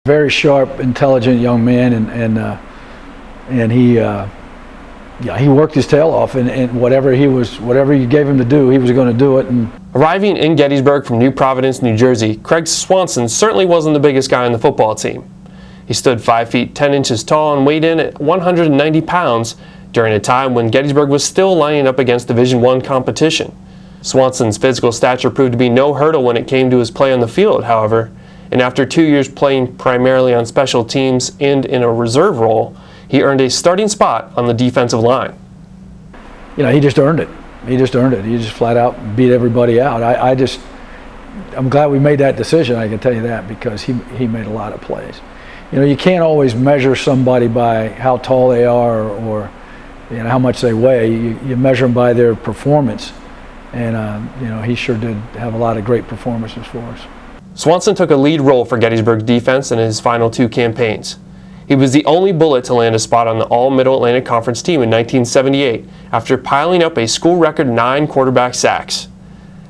Very sharp, intelligent young man, and he worked his tail off, and whatever you gave him to do, he was going to do it. And arriving in Gettysburg from New Providence, New Jersey, Craig Swanson certainly wasn't the biggest guy on the football team. He stood 5 feet 10 inches tall and weighed in at 190 pounds during a time when Gettysburg was still lining up against Division I competition. Swanson's physical stature proved to be no hurdle when it came to his play on the field, however, and after 2 years playing primarily on special teams and in a reserve role, he earned a starting spot on the defensive line. He just earned it. He just earned it. He just flat out beat everybody out. I'm glad we made that decision, I can tell you that, because he made a lot of plays. You can't always measure somebody by how tall they are or how much they weigh. You measure them by their performance. And, he sure did have a lot of great performances for us. Swanson took a lead role for Gettysburg's defense in his final 2 campaigns. He was the only Bullet to land a spot on the All-Middle-Atlantic Conference team in 1978 after piling up a school record 9 quarterback sacks.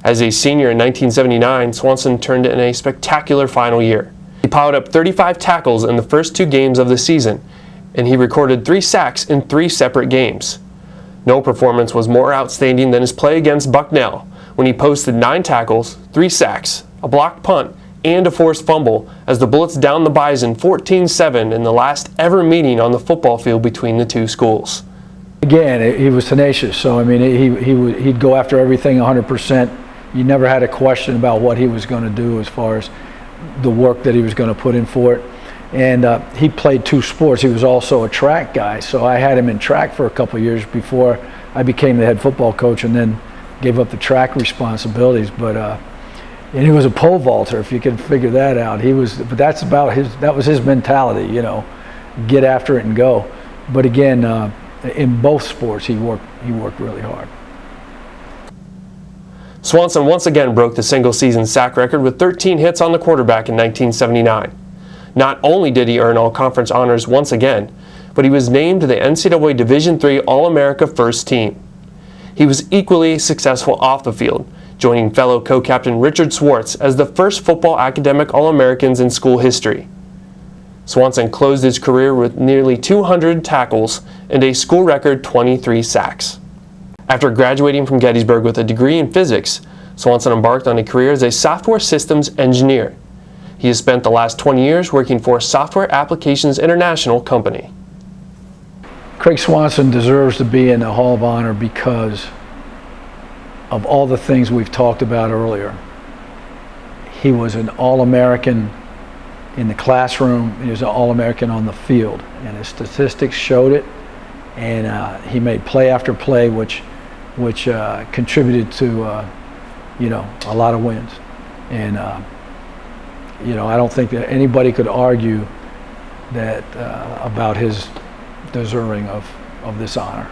As a senior in 1979, Swanson turned in a spectacular final year. He piled up 35 tackles in the first 2 games of the season, and he recorded 3 sacks in 3 separate games. No performance was more outstanding than his play against Bucknell, when he posted 9 tackles, 3 sacks, a blocked punt, and a forced fumble as the Bullets downed the Bison 14-7 in the last ever meeting on the football field between the 2 schools. Again, he was tenacious, so he'd go after everything 100%. You never had a question about what he was going to do as far as the work that he was going to put in for it. And he played 2 sports. He was also a track guy, so I had him in track for a couple of years before I became the head football coach, and then gave up the track responsibilities. And he was a pole vaulter, if you can figure that out. But that was his mentality, get after it and go. But again, in both sports, he worked really hard. Swanson once again broke the single-season sack record with 13 hits on the quarterback in 1979. Not only did he earn all-conference honors once again, but he was named to the NCAA Division III All-America First Team. He was equally successful off the field, joining fellow co-captain Richard Swartz as the first football academic All-Americans in school history. Swanson closed his career with nearly 200 tackles and a school record 23 sacks. After graduating from Gettysburg with a degree in physics, Swanson embarked on a career as a software systems engineer. He has spent the last 20 years working for Software Applications International company. Craig Swanson deserves to be in the Hall of Honor because of all the things we've talked about earlier. He was an All-American in the classroom. He was an All-American on the field, and his statistics showed it. And he made play after play, which contributed to a lot of wins. And I don't think that anybody could argue that about his deserving of this honor.